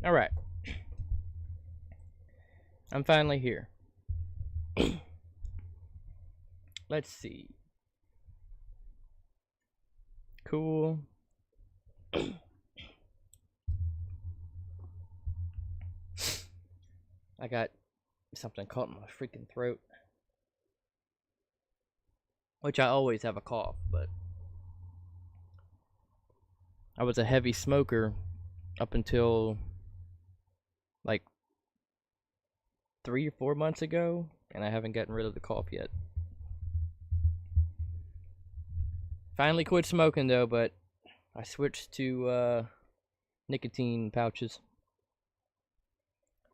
Alright. I'm finally here. Let's see. Cool. I got something caught in my freaking throat. Which I always have a cough, but I was a heavy smoker up until like 3 or 4 months ago, and I haven't gotten rid of the cough yet. Finally quit smoking though, but I switched to nicotine pouches.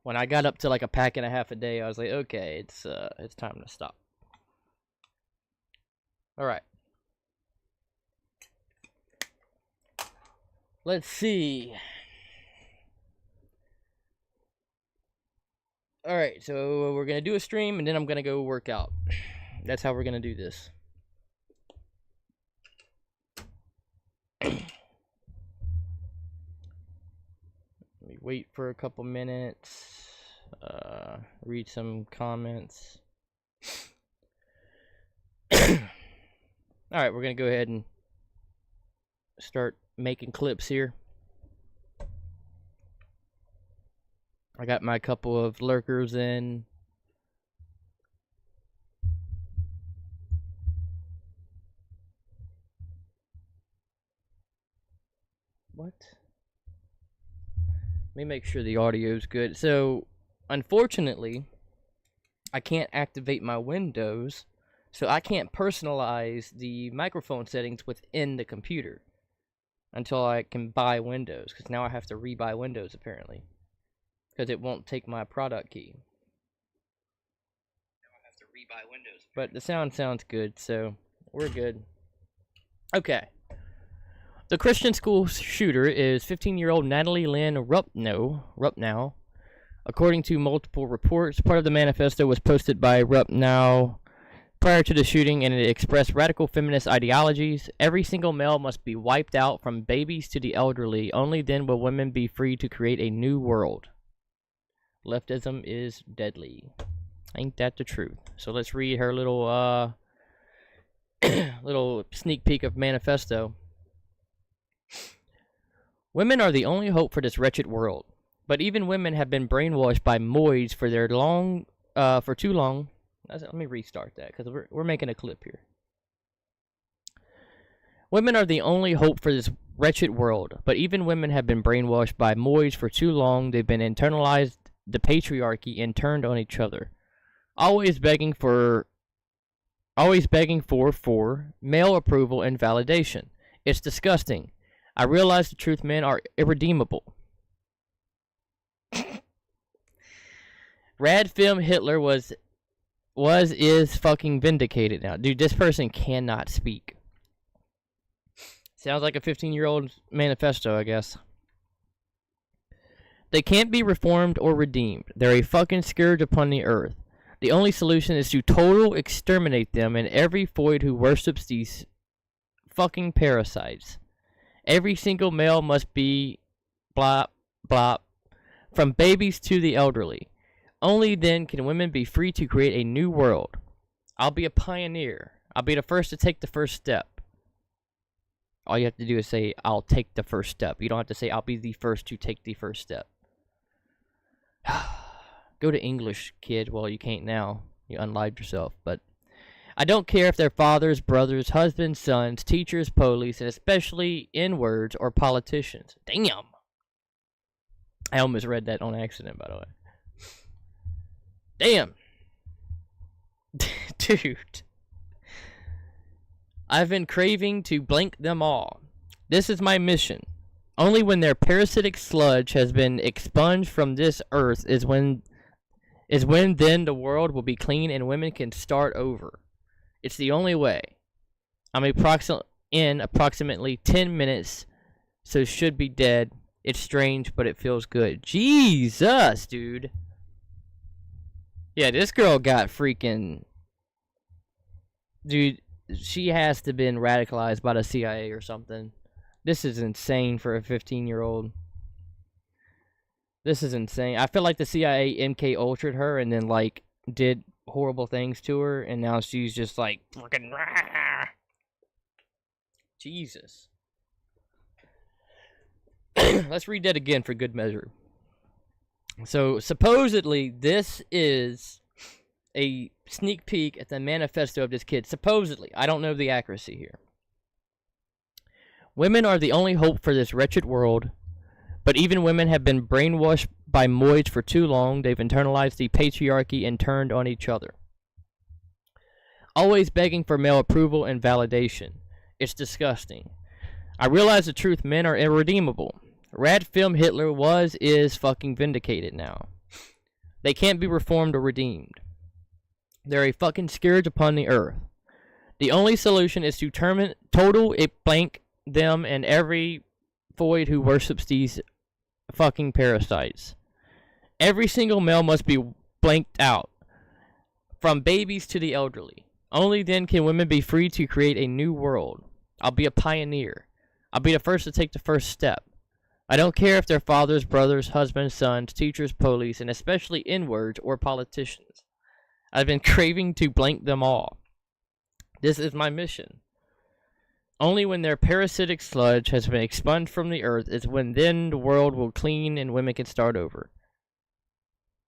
When I got up to like a pack and a half a day, I was like, okay, it's time to stop. All right. Let's see. All right, so we're gonna do a stream, and then I'm gonna go work out. That's how we're gonna do this. Let me wait for a couple minutes. Read some comments. Alright, we're gonna go ahead and start making clips here. I got my couple of lurkers in. What? Let me make sure the audio is good. So, unfortunately, I can't activate my Windows, so I can't personalize the microphone settings within the computer until I can buy Windows, because now I have to rebuy Windows apparently, because it won't take my product key. Now I have to rebuy Windows. But the sound sounds good, so we're good. Okay. The Christian school shooter is 15-year-old Natalie Lynn Rupnow. According to multiple reports, part of the manifesto was posted by Rupnow prior to the shooting, and it expressed radical feminist ideologies. Every single male must be wiped out, from babies to the elderly. Only then will women be free to create a new world. Leftism is deadly. Ain't that the truth? So let's read her little little sneak peek of manifesto. Women are the only hope for this wretched world, but even women have been brainwashed by moids for too long. Let me restart that, because we're making a clip here. Women are the only hope for this wretched world, but even women have been brainwashed by moids for too long. They've been internalized the patriarchy and turned on each other, always begging for male approval and validation. It's disgusting. I realize the truth, men are irredeemable. Rad film Hitler is fucking vindicated now. Dude, this person cannot speak. Sounds like a 15-year-old manifesto, I guess. They can't be reformed or redeemed. They're a fucking scourge upon the earth. The only solution is to total exterminate them and every void who worships these fucking parasites. Every single male must be blah, blah, from babies to the elderly. Only then can women be free to create a new world. I'll be a pioneer. I'll be the first to take the first step. All you have to do is say, I'll take the first step. You don't have to say, I'll be the first to take the first step. Go to English, kid. Well, you can't now. You unlived yourself, but I don't care if they're fathers, brothers, husbands, sons, teachers, police, and especially N-words or politicians. Damn. I almost read that on accident, by the way. Damn. Dude. I've been craving to blank them all. This is my mission. Only when their parasitic sludge has been expunged from this earth is when then the world will be clean and women can start over. It's the only way. I'm approximately 10 minutes, so should be dead. It's strange, but it feels good. Jesus, dude. Yeah, this girl got freaking... Dude, she has to have been radicalized by the CIA or something. This is insane for a 15-year-old. This is insane. I feel like the CIA MK Ultra'd her and then, like, did horrible things to her, and now she's just like, freaking, Jesus. Let's read that again for good measure. So, supposedly, this is a sneak peek at the manifesto of this kid. Supposedly. I don't know the accuracy here. Women are the only hope for this wretched world. But even women have been brainwashed by moids for too long. They've internalized the patriarchy and turned on each other. Always begging for male approval and validation. It's disgusting. I realize the truth, men are irredeemable. Rat film Hitler is fucking vindicated now. They can't be reformed or redeemed. They're a fucking scourge upon the earth. The only solution is to total it blank them and every void who worships these fucking parasites. Every single male must be blanked out, from babies to the elderly. Only then can women be free to create a new world. I'll be a pioneer. I'll be the first to take the first step. I don't care if they're fathers, brothers, husbands, sons, teachers, police, and especially N-words or politicians. I've been craving to blank them all. This is my mission. Only when their parasitic sludge has been expunged from the earth is when then the world will clean and women can start over.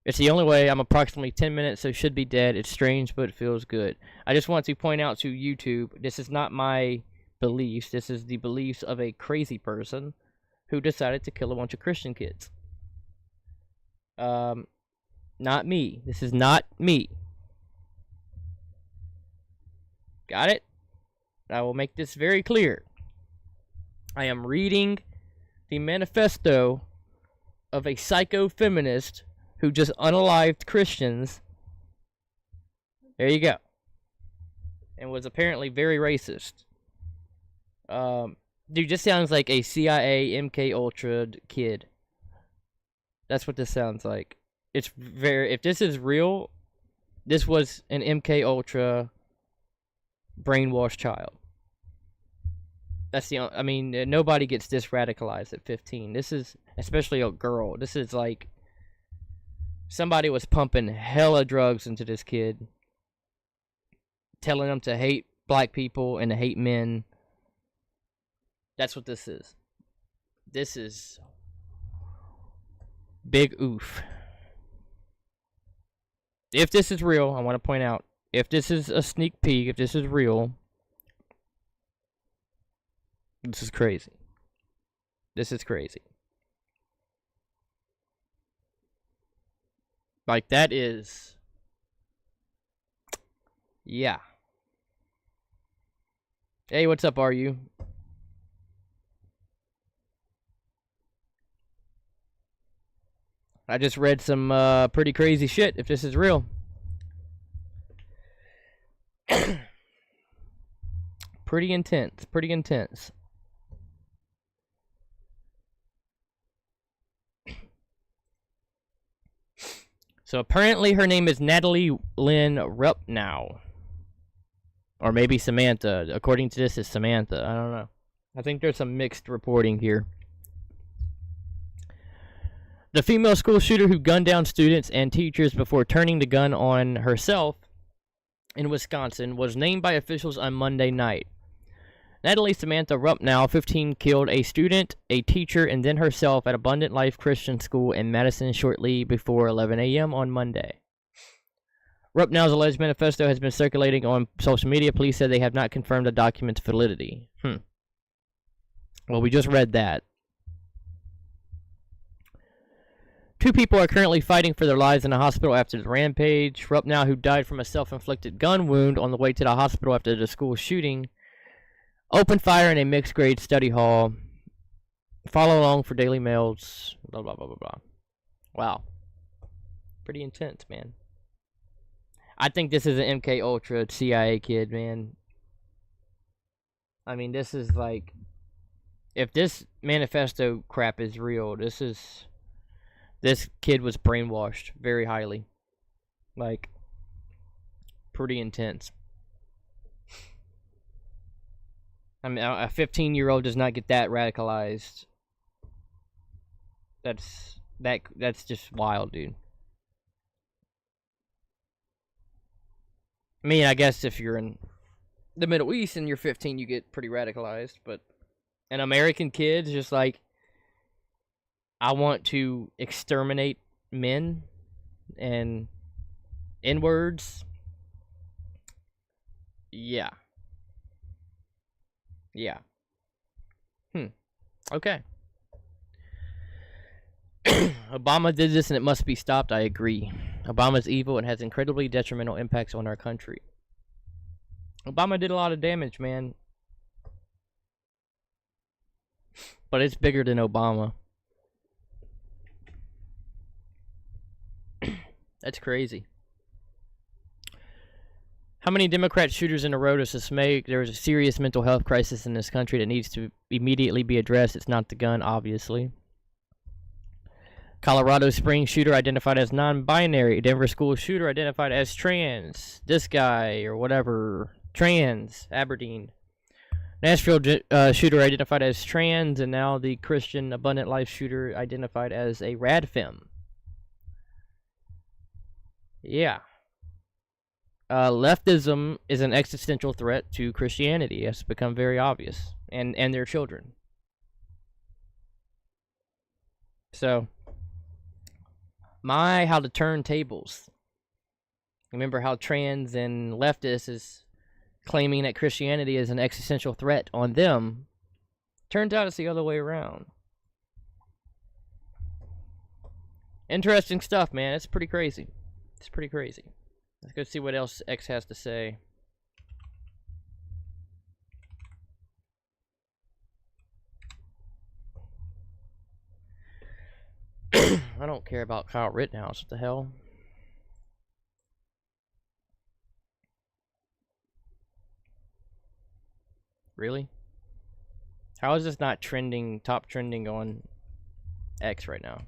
It's the only way. I'm approximately 10 minutes, so should be dead. It's strange, but it feels good. I just want to point out to YouTube, this is not my beliefs. This is the beliefs of a crazy person who decided to kill a bunch of Christian kids. Not me. This is not me. Got it? I will make this very clear. I am reading the manifesto of a psycho-feminist who just unalived Christians. There you go. And was apparently very racist. Dude, just sounds like a CIA MK Ultra kid. That's what this sounds like. It's very, if this is real, this was an MK Ultra brainwashed child. That's the, I mean, nobody gets this radicalized at 15. This is, especially a girl, this is like, somebody was pumping hella drugs into this kid. Telling them to hate black people and to hate men. That's what this is. This is big oof. If this is real, I want to point out, if this is a sneak peek, if this is real, this is crazy. This is crazy. Like, that is... Yeah. Hey, what's up, are you? I just read some pretty crazy shit, if this is real. Pretty intense, pretty intense. So apparently her name is Natalie Lynn Rupnow. Or maybe Samantha. According to this, it's Samantha. I don't know. I think there's some mixed reporting here. The female school shooter who gunned down students and teachers before turning the gun on herself in Wisconsin was named by officials on Monday night. Natalie Samantha Rupnow, 15, killed a student, a teacher, and then herself at Abundant Life Christian School in Madison shortly before 11 a.m. on Monday. Rupnow's alleged manifesto has been circulating on social media. Police said they have not confirmed the document's validity. Well, we just read that. 2 people are currently fighting for their lives in a hospital after the rampage. Rupnow, who died from a self-inflicted gun wound on the way to the hospital after the school shooting, opened fire in a mixed-grade study hall. Follow along for Daily Mail's blah, blah, blah, blah, blah. Wow. Pretty intense, man. I think this is an MK Ultra CIA kid, man. I mean, this is like... If this manifesto crap is real, this kid was brainwashed very highly. Like, pretty intense. I mean, a 15-year-old does not get that radicalized. That's That's just wild, dude. I mean, I guess if you're in the Middle East and you're 15, you get pretty radicalized, but an American kid's just like, I want to exterminate men and N-words. Yeah. Yeah. Okay. Obama did this and it must be stopped. I agree. Obama's evil and has incredibly detrimental impacts on our country. Obama did a lot of damage, man. But it's bigger than Obama. That's crazy. How many Democrat shooters in a row does this make? There is a serious mental health crisis in this country that needs to immediately be addressed. It's not the gun, obviously. Colorado Springs shooter identified as non-binary. Denver school shooter identified as trans. This guy, or whatever. Trans. Aberdeen. Nashville shooter identified as trans. And now the Christian Abundant Life shooter identified as a radfem. Yeah. Leftism is an existential threat to Christianity. It's become very obvious. And their children. So, how to turn tables. Remember how trans and leftists is claiming that Christianity is an existential threat on them. Turns out it's the other way around. Interesting stuff, man. It's pretty crazy. It's pretty crazy. Let's go see what else X has to say. I don't care about Kyle Rittenhouse. What the hell? Really? How is this not trending, top trending on X right now?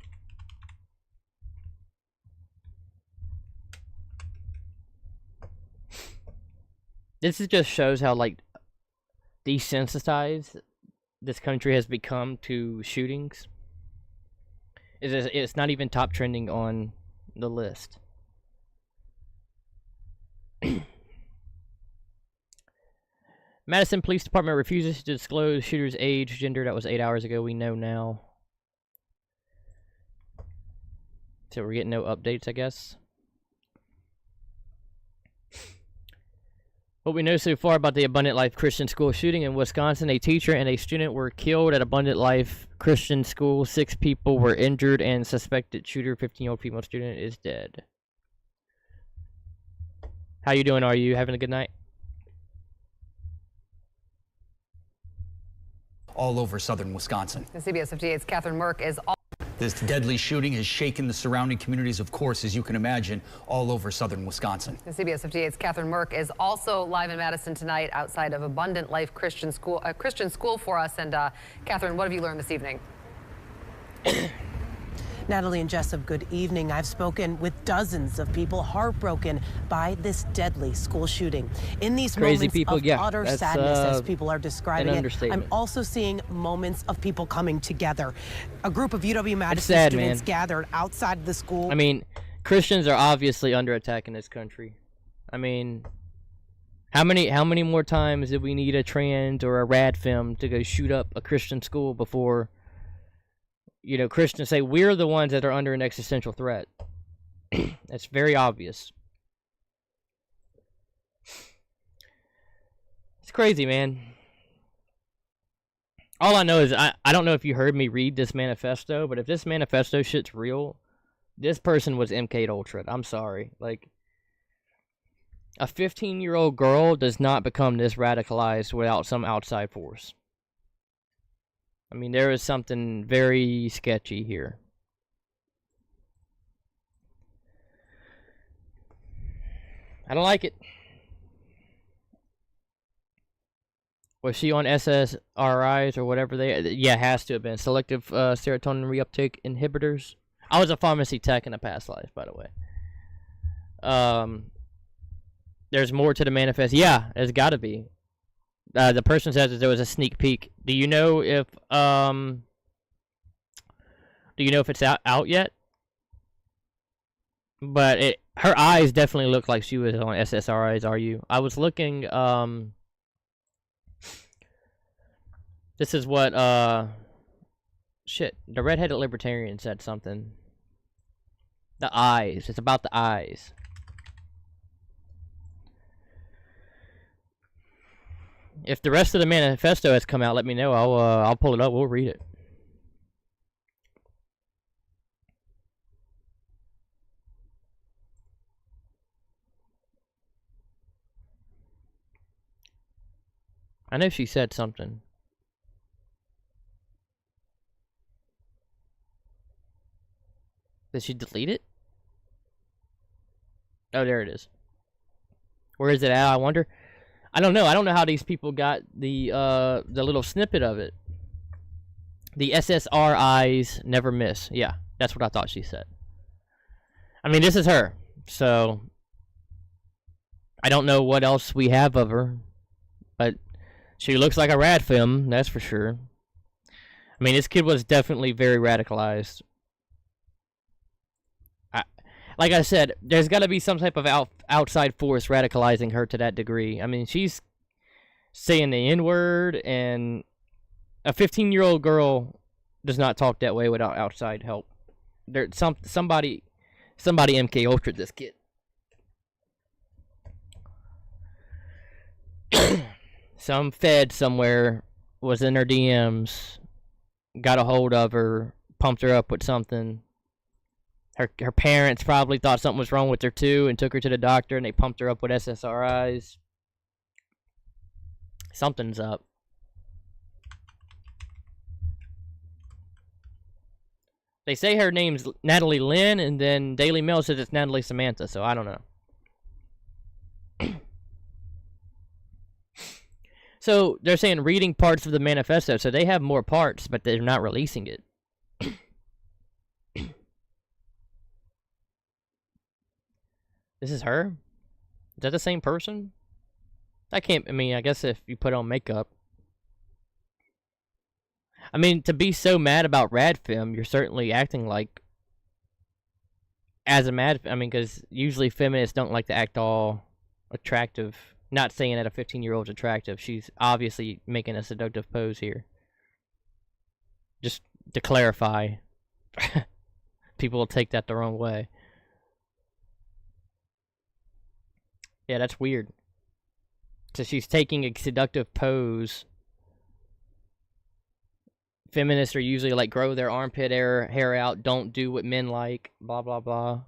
This just shows how, like, desensitized this country has become to shootings. It's not even top trending on the list. Madison Police Department refuses to disclose shooter's age, gender. That was 8 hours ago. We know now. So we're getting no updates, I guess. What we know so far about the Abundant Life Christian School shooting in Wisconsin, a teacher and a student were killed at Abundant Life Christian School. 6 people were injured, and suspected shooter, 15-year-old female student, is dead. How you doing? Are you having a good night? All over southern Wisconsin. The CBS 58's Catherine Merck is all. This deadly shooting has shaken the surrounding communities, of course, as you can imagine, all over southern Wisconsin. The CBS 58's Catherine Merck is also live in Madison tonight outside of Abundant Life Christian School, for us. And Catherine, what have you learned this evening? Natalie and Jessup, good evening. I've spoken with dozens of people heartbroken by this deadly school shooting. In these moments of utter sadness, as people are describing it, I'm also seeing moments of people coming together. A group of UW-Madison students gathered outside the school. I mean, Christians are obviously under attack in this country. I mean, how many more times did we need a trans or a radfem to go shoot up a Christian school before, you know, Christians say we're the ones that are under an existential threat? That's very obvious. It's crazy, man. All I know is I don't know if you heard me read this manifesto, but if this manifesto shit's real, this person was MK Ultra. I'm sorry. Like, a 15-year-old girl does not become this radicalized without some outside force. I mean, there is something very sketchy here. I don't like it. Was she on SSRIs or whatever yeah, has to have been. Selective serotonin reuptake inhibitors. I was a pharmacy tech in a past life, by the way. There's more to the manifest. Yeah, there's got to be. The person says that there was a sneak peek. Do you know if Do you know if it's out yet? But her eyes definitely look like she was on SSRIs. Are you? I was looking. This is what shit. The redheaded libertarian said something. The eyes. It's about the eyes. If the rest of the manifesto has come out, let me know. I'll pull it up. We'll read it. I know she said something. Did she delete it? Oh, there it is. Where is it at, I wonder? I don't know. I don't know how these people got the little snippet of it. The SSRIs never miss. Yeah, that's what I thought she said. I mean, this is her. So, I don't know what else we have of her. But she looks like a rad film, that's for sure. I mean, this kid was definitely very radicalized. Like I said, there's got to be some type of outside force radicalizing her to that degree. I mean, she's saying the N-word, and a 15-year-old girl does not talk that way without outside help. Somebody MK Ultra'd this kid. Some fed somewhere was in her DMs, got a hold of her, pumped her up with something. Her parents probably thought something was wrong with her too and took her to the doctor, and they pumped her up with SSRIs. Something's up. They say her name's Natalie Lynn, and then Daily Mail says it's Natalie Samantha, so I don't know. So they're saying reading parts of the manifesto, so they have more parts, but they're not releasing it. This is her? Is that the same person? I mean, I guess if you put on makeup. I mean, to be so mad about Radfem, you're certainly acting like as a I mean, because usually feminists don't like to act all attractive. Not saying that a 15-year-old's attractive. She's obviously making a seductive pose here. Just to clarify. People will take that the wrong way. Yeah, that's weird. So she's taking a seductive pose. Feminists are usually like, grow their armpit hair out, don't do what men like, blah, blah, blah.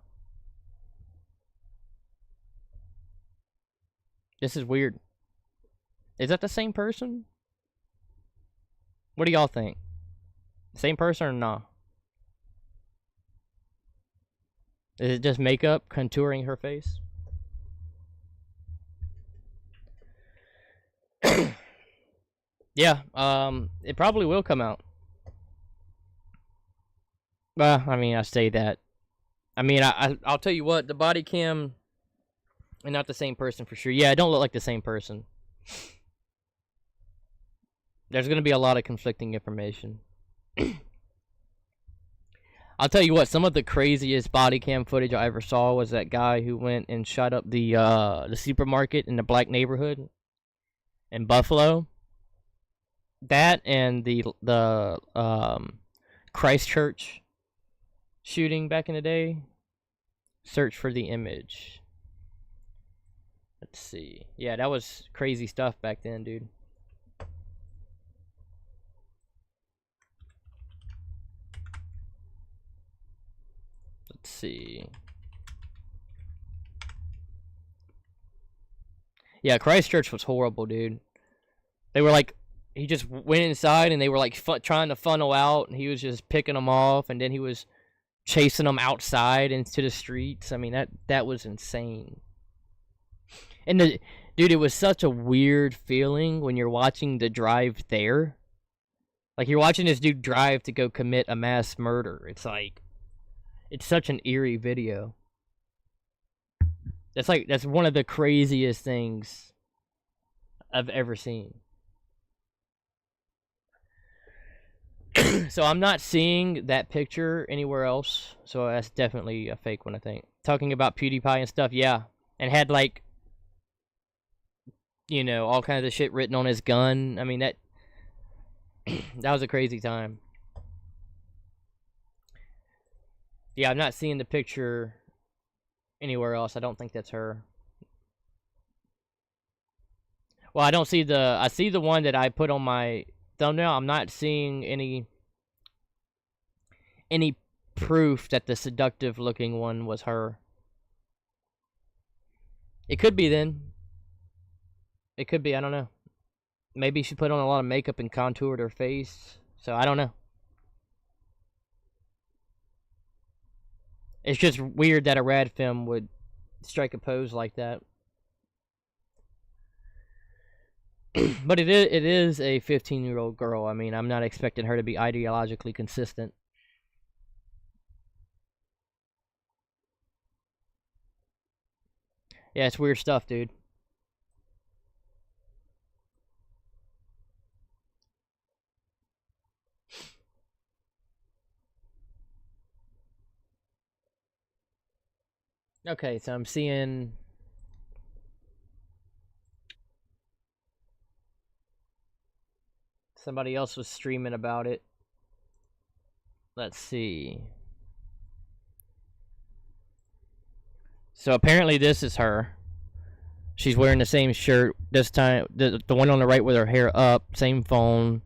This is weird. Is that the same person? What do y'all think? Same person or not? Is it just makeup contouring her face? Yeah, it probably will come out. Well, I mean, I say that. I mean, I'll tell you what, the body cam, and not the same person for sure. Yeah, it don't look like the same person. There's going to be a lot of conflicting information. I'll tell you what, some of the craziest body cam footage I ever saw was that guy who went and shot up the supermarket in the black neighborhood in Buffalo. That and the Christchurch shooting back in the day. Search for the image. Let's see. Yeah, that was crazy stuff back then, dude. Let's see. Yeah, Christchurch was horrible, dude. They were like, he just went inside and they were like trying to funnel out, and he was just picking them off, and then he was chasing them outside into the streets. I mean, that was insane. And dude, it was such a weird feeling when you're watching the drive there. Like, you're watching this dude drive to go commit a mass murder. It's like, it's such an eerie video. That's one of the craziest things I've ever seen. So I'm not seeing that picture anywhere else. So that's definitely a fake one, I think. Talking about PewDiePie and stuff, yeah. And had like, you know, all kinds of shit written on his gun. I mean, that that was a crazy time. Yeah, I'm not seeing the picture anywhere else. I don't think that's her. Well, I don't see the... I see the one that I put on my thumbnail. I'm not seeing any proof that the seductive looking one was her. It could be then. It could be, I don't know. Maybe she put on a lot of makeup and contoured her face. So I don't know. It's just weird that a rad film would strike a pose like that. But it is a 15-year-old girl. I mean, I'm not expecting her to be ideologically consistent. Yeah, it's weird stuff, dude. Okay, so I'm seeing... somebody else was streaming about it. Let's see. So apparently this is her. She's wearing the same shirt this time. The one on the right with her hair up. Same phone.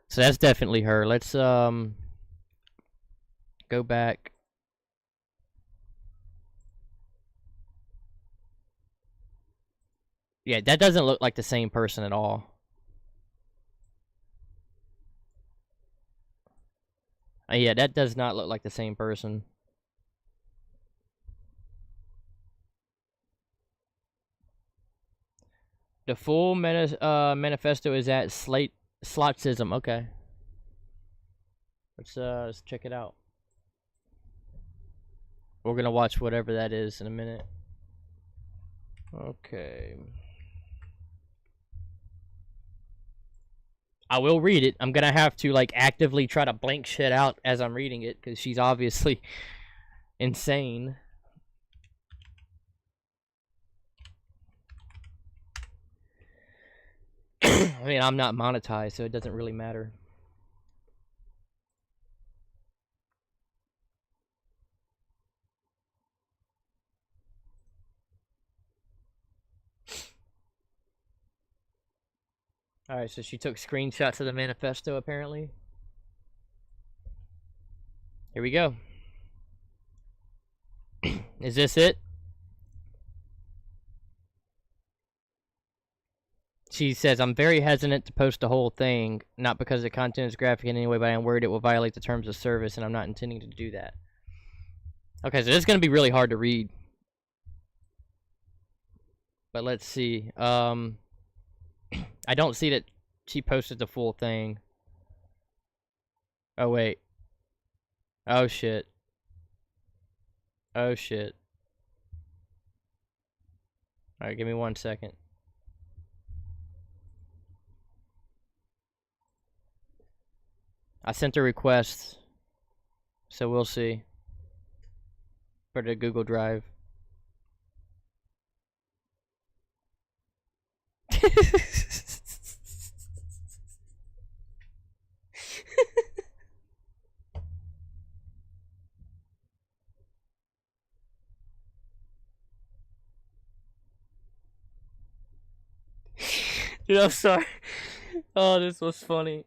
So that's definitely her. Let's go back. Yeah, that doesn't look like the same person at all. Yeah, that does not look like the same person. The full manifesto is at Slotsism. Okay. Let's check it out. We're gonna watch whatever that is in a minute. Okay. I will read it. I'm gonna have to like actively try to blank shit out as I'm reading it because she's obviously insane. I mean, I'm not monetized, so it doesn't really matter. Alright, so she took screenshots of the manifesto, apparently. Here we go. Is this it? She says, I'm very hesitant to post the whole thing, not because the content is graphic in any way, but I'm worried it will violate the terms of service, and I'm not intending to do that. Okay, so this is going to be really hard to read. But let's see. I don't see that she posted the full thing. Oh, wait. Oh, shit. Oh, shit. Alright, give me 1 second. I sent a request, so we'll see. For the Google Drive. Dude, I'm sorry. Oh, this was funny.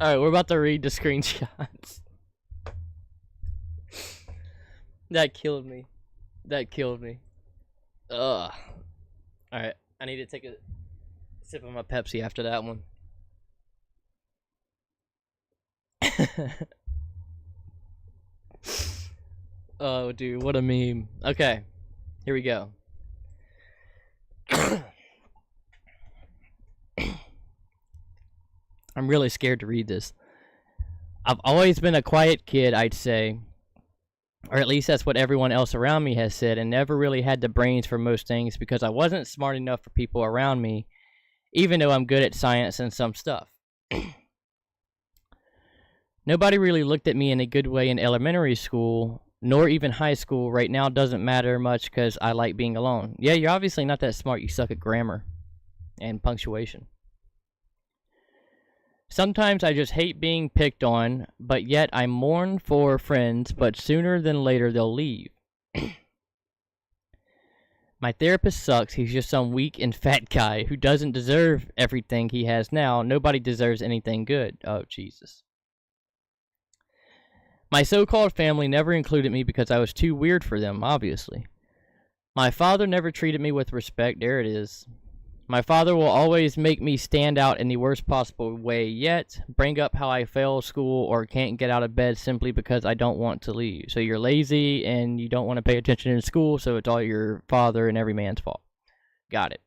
Alright, we're about to read the screenshots. That killed me. That killed me. Ugh. Alright, I need to take a sip of my Pepsi after that one. Oh, dude, what a meme. Okay, here we go. I'm really scared to read this. I've always been a quiet kid, I'd say. Or at least that's what everyone else around me has said, and never really had the brains for most things because I wasn't smart enough for people around me, even though I'm good at science and some stuff. Nobody really looked at me in a good way in elementary school, nor even high school. Right now doesn't matter much because I like being alone. Yeah, you're obviously not that smart. You suck at grammar and punctuation. Sometimes I just hate being picked on, but yet I mourn for friends, but sooner than later they'll leave. My therapist sucks. He's just some weak and fat guy who doesn't deserve everything he has now. Nobody deserves anything good. Oh, Jesus. My so-called family never included me because I was too weird for them, obviously. My father never treated me with respect. There it is. My father will always make me stand out in the worst possible way, yet bring up how I fail school or can't get out of bed simply because I don't want to leave. So you're lazy and you don't want to pay attention in school, so it's all your father and every man's fault. Got it.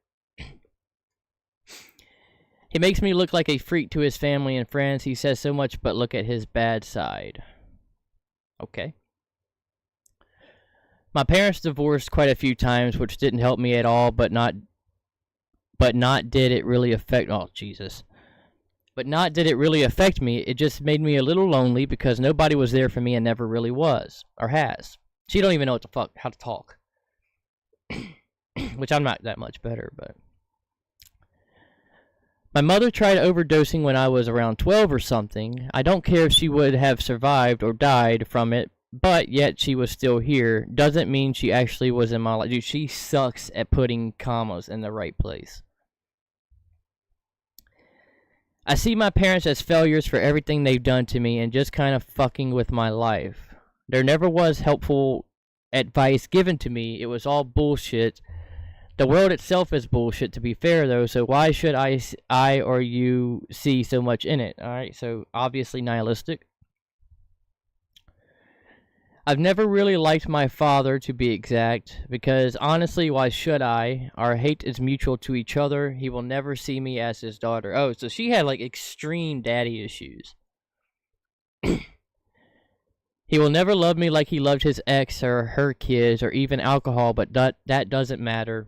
He makes me look like a freak to his family and friends. He says so much, but look at his bad side. Okay. My parents divorced quite a few times, which didn't help me at all, but not did it really affect me. It just made me a little lonely because nobody was there for me and never really was or has. She don't even know how to talk. Which I'm not that much better, but my mother tried overdosing when I was around 12 or something. I don't care if she would have survived or died from it, but yet she was still here. Doesn't mean she actually was in my life. Dude, she sucks at putting commas in the right place. I see my parents as failures for everything they've done to me and just kind of fucking with my life. There never was helpful advice given to me. It was all bullshit. The world itself is bullshit, to be fair, though, so why should I or you see so much in it? Alright, so obviously nihilistic. I've never really liked my father, to be exact, because honestly, why should I? Our hate is mutual to each other. He will never see me as his daughter. Oh, so she had, like, extreme daddy issues. He will never love me like he loved his ex or her kids or even alcohol, but that doesn't matter.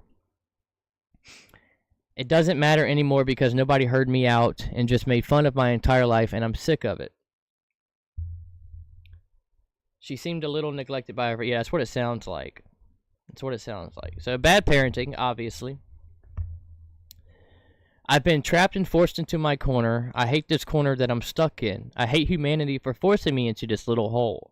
It doesn't matter anymore because nobody heard me out and just made fun of my entire life, and I'm sick of it. She seemed a little neglected by her. Yeah, that's what it sounds like. That's what it sounds like. So, bad parenting, obviously. I've been trapped and forced into my corner. I hate this corner that I'm stuck in. I hate humanity for forcing me into this little hole.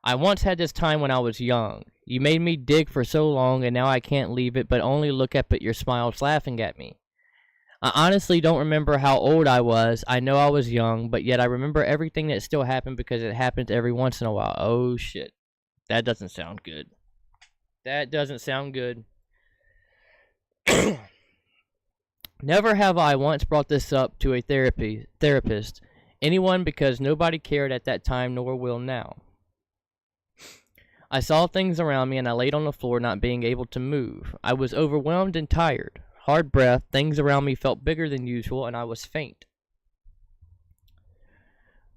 I once had this time when I was young. You made me dig for so long, and now I can't leave it, but only look up at your smiles laughing at me. I honestly don't remember how old I was. I know I was young, but yet I remember everything that still happened because it happens every once in a while. Oh, shit. That doesn't sound good. That doesn't sound good. Never have I once brought this up to a therapist, anyone, because nobody cared at that time nor will now. I saw things around me and I laid on the floor not being able to move. I was overwhelmed and tired. Hard breath, things around me felt bigger than usual, and I was faint.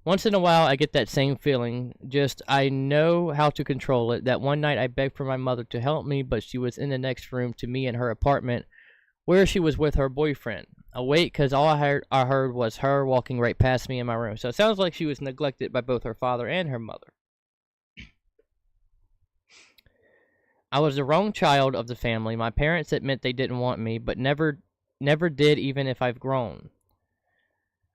Once in a while I get that same feeling, just I know how to control it. That one night I begged for my mother to help me, but she was in the next room to me in her apartment, where she was with her boyfriend. Awake, because all I heard was her walking right past me in my room. So it sounds like she was neglected by both her father and her mother. I was the wrong child of the family. My parents admit they didn't want me, but never did, even if I've grown.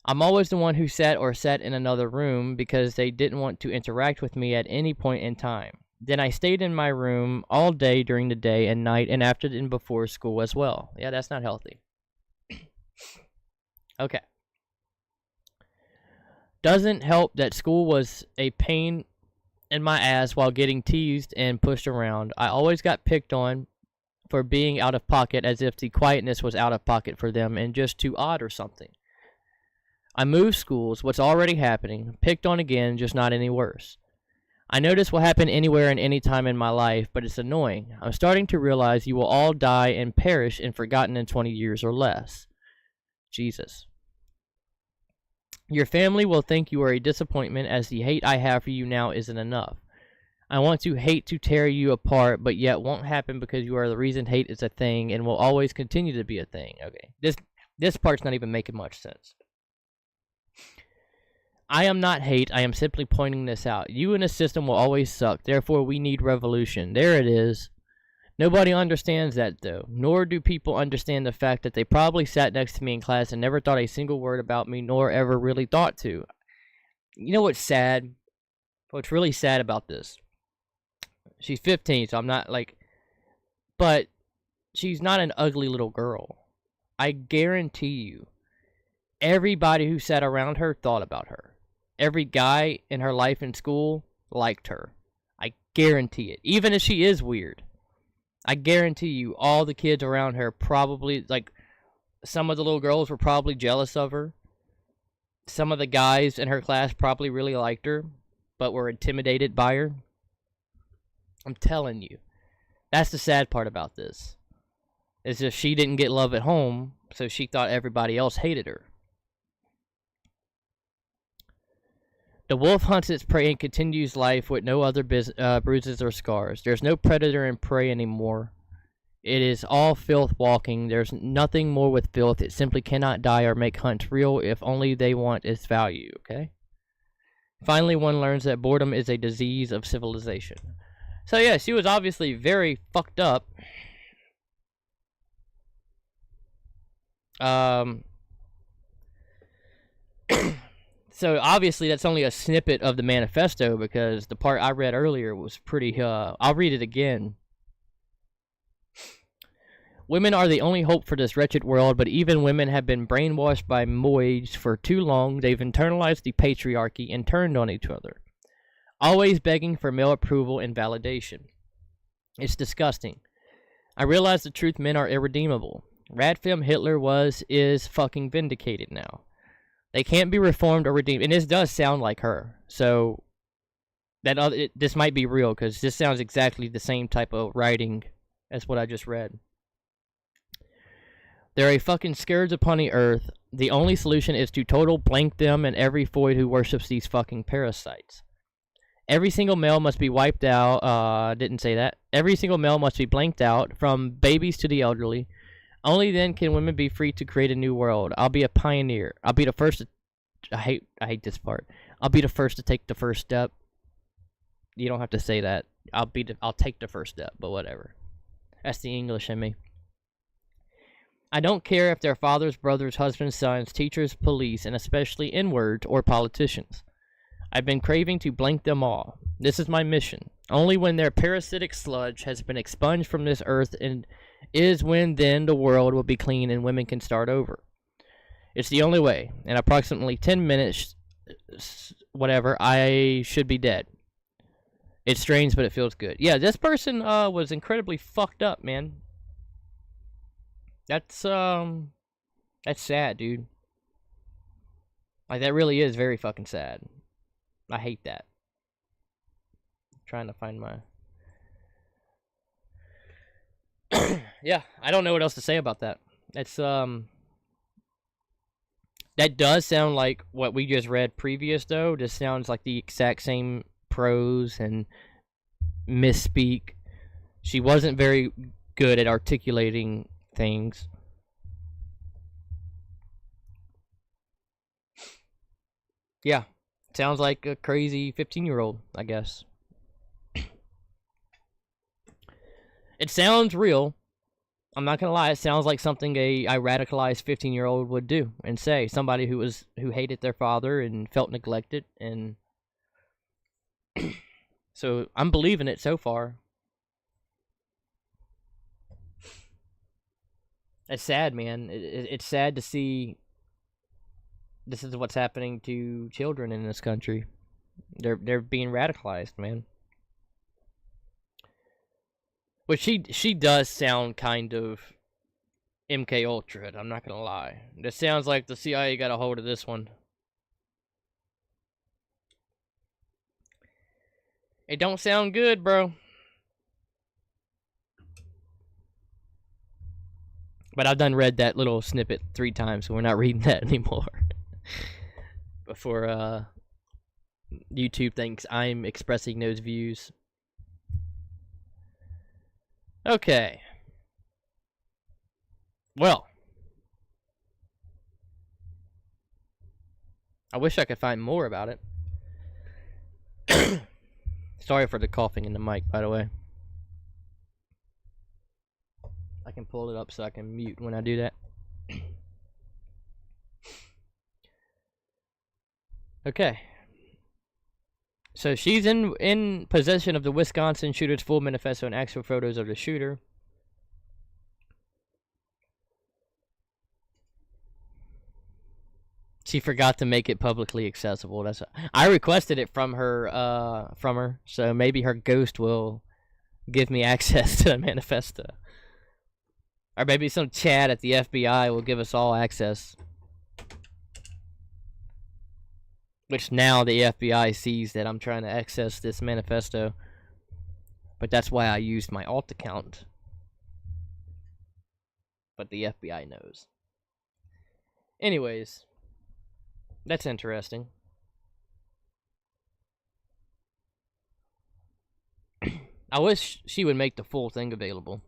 I'm always the one who sat in another room because they didn't want to interact with me at any point in time. Then I stayed in my room all day during the day and night and after and before school as well. Yeah, that's not healthy. Okay. Doesn't help that school was a pain in my ass while getting teased and pushed around. I always got picked on for being out of pocket, as if the quietness was out of pocket for them and just too odd or something. I moved schools, what's already happening, picked on again, just not any worse. I know this will happen anywhere and any time in my life, but it's annoying. I'm starting to realize you will all die and perish and forgotten in 20 years or less. Jesus. Your family will think you are a disappointment, as the hate I have for you now isn't enough. I want to hate to tear you apart, but yet won't happen because you are the reason hate is a thing and will always continue to be a thing. Okay, this part's not even making much sense. I am not hate, I am simply pointing this out. You and the system will always suck, therefore we need revolution. There it is. Nobody understands that, though. Nor do people understand the fact that they probably sat next to me in class and never thought a single word about me, nor ever really thought to. You know what's sad? What's really sad about this? She's 15, so I'm not like... But she's not an ugly little girl. I guarantee you, everybody who sat around her thought about her. Every guy in her life in school liked her. I guarantee it. Even if she is weird. I guarantee you, all the kids around her probably, like, some of the little girls were probably jealous of her. Some of the guys in her class probably really liked her, but were intimidated by her. I'm telling you. That's the sad part about this. Is if she didn't get love at home, so she thought everybody else hated her. The wolf hunts its prey and continues life with no other bruises or scars. There's no predator and prey anymore. It is all filth walking. There's nothing more with filth. It simply cannot die or make hunts real if only they want its value, okay? Finally, one learns that boredom is a disease of civilization. So yeah, she was obviously very fucked up. So obviously that's only a snippet of the manifesto, because the part I read earlier was pretty, I'll read it again. Women are the only hope for this wretched world, but even women have been brainwashed by moids for too long. They've internalized the patriarchy and turned on each other, always begging for male approval and validation. It's disgusting. I realize the truth, men are irredeemable. Radfem Hitler is fucking vindicated now. They can't be reformed or redeemed. And this does sound like her. So, this might be real, because this sounds exactly the same type of writing as what I just read. They're a fucking scourge upon the earth. The only solution is to total blank them and every void who worships these fucking parasites. Every single male must be wiped out. Didn't say that. Every single male must be blanked out, from babies to the elderly. Only then can women be free to create a new world. I'll be a pioneer. I'll be the first to... I hate this part. I'll be the first to take the first step. You don't have to say that. I'll take the first step, but whatever. That's the English in me. I don't care if they're fathers, brothers, husbands, sons, teachers, police, and especially N-words or politicians. I've been craving to blank them all. This is my mission. Only when their parasitic sludge has been expunged from this earth and is when then the world will be clean and women can start over. It's the only way. In approximately 10 minutes, whatever, I should be dead. It's strange, but it feels good. Yeah, this person was incredibly fucked up, man. That's sad, dude. Like, that really is very fucking sad. I hate that. I'm trying to find my... Yeah, I don't know what else to say about that. It's, that does sound like what we just read previous, though. Just sounds like the exact same prose and misspeak. She wasn't very good at articulating things. Yeah, sounds like a crazy 15-year-old, I guess. It sounds real. I'm not gonna lie, it sounds like something a radicalized 15-year-old would do and say. Somebody who hated their father and felt neglected, and so I'm believing it so far. It's sad, man. It's sad to see this is what's happening to children in this country. They're being radicalized, man. But she does sound kind of MK Ultra, I'm not gonna lie. This sounds like the CIA got a hold of this one. It don't sound good, bro. But I've done read that little snippet 3 times, so we're not reading that anymore. Before YouTube thinks I'm expressing those views. Okay. Well. I wish I could find more about it. Sorry for the coughing in the mic, by the way. I can pull it up so I can mute when I do that. Okay. So she's in possession of the Wisconsin shooter's full manifesto and actual photos of the shooter. She forgot to make it publicly accessible. I requested it from her, so maybe her ghost will give me access to the manifesto. Or maybe some chat at the FBI will give us all access. Which now the FBI sees that I'm trying to access this manifesto. But that's why I used my alt account. But the FBI knows. Anyways. That's interesting. I wish she would make the full thing available.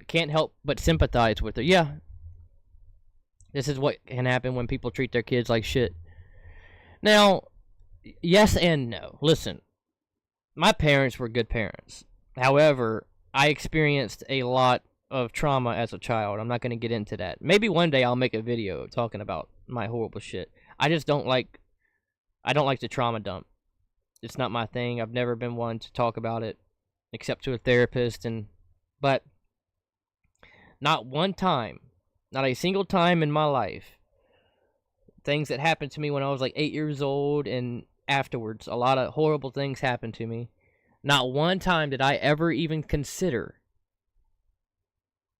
Can't help but sympathize with her. Yeah. This is what can happen when people treat their kids like shit. Now, yes and no. Listen, my parents were good parents. However, I experienced a lot of trauma as a child. I'm not going to get into that. Maybe one day I'll make a video talking about my horrible shit. I don't like the trauma dump. It's not my thing. I've never been one to talk about it except to a therapist, but not one time, not a single time in my life, things that happened to me when I was like 8 years old and afterwards, a lot of horrible things happened to me. Not one time did I ever even consider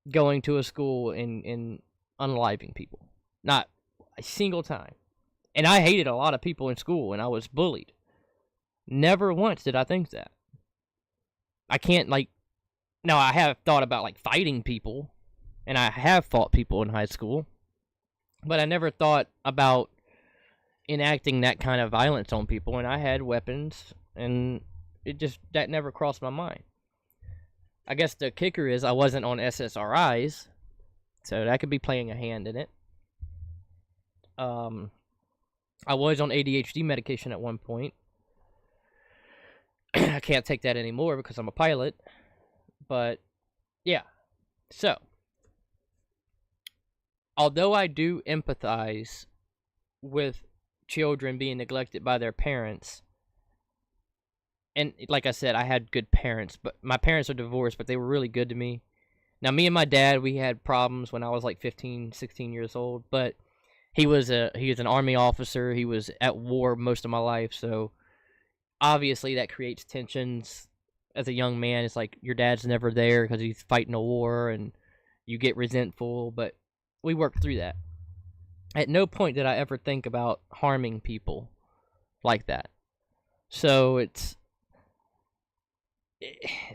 going to a school and unaliving people. Not a single time. And I hated a lot of people in school and I was bullied. Never once did I think that. I can't now I have thought about fighting people, and I have fought people in high school, but I never thought about enacting that kind of violence on people, and I had weapons, and that never crossed my mind. I guess the kicker is I wasn't on SSRIs, so that could be playing a hand in it. I was on ADHD medication at one point. I can't take that anymore because I'm a pilot. But, yeah. So, although I do empathize with children being neglected by their parents, and like I said, I had good parents, but my parents are divorced, but they were really good to me. Now, me and my dad, we had problems when I was 15, 16 years old, but he was an Army officer. He was at war most of my life, so obviously that creates tensions as a young man. It's like your dad's never there because he's fighting a war, and you get resentful, but we worked through that. At no point did I ever think about harming people like that. So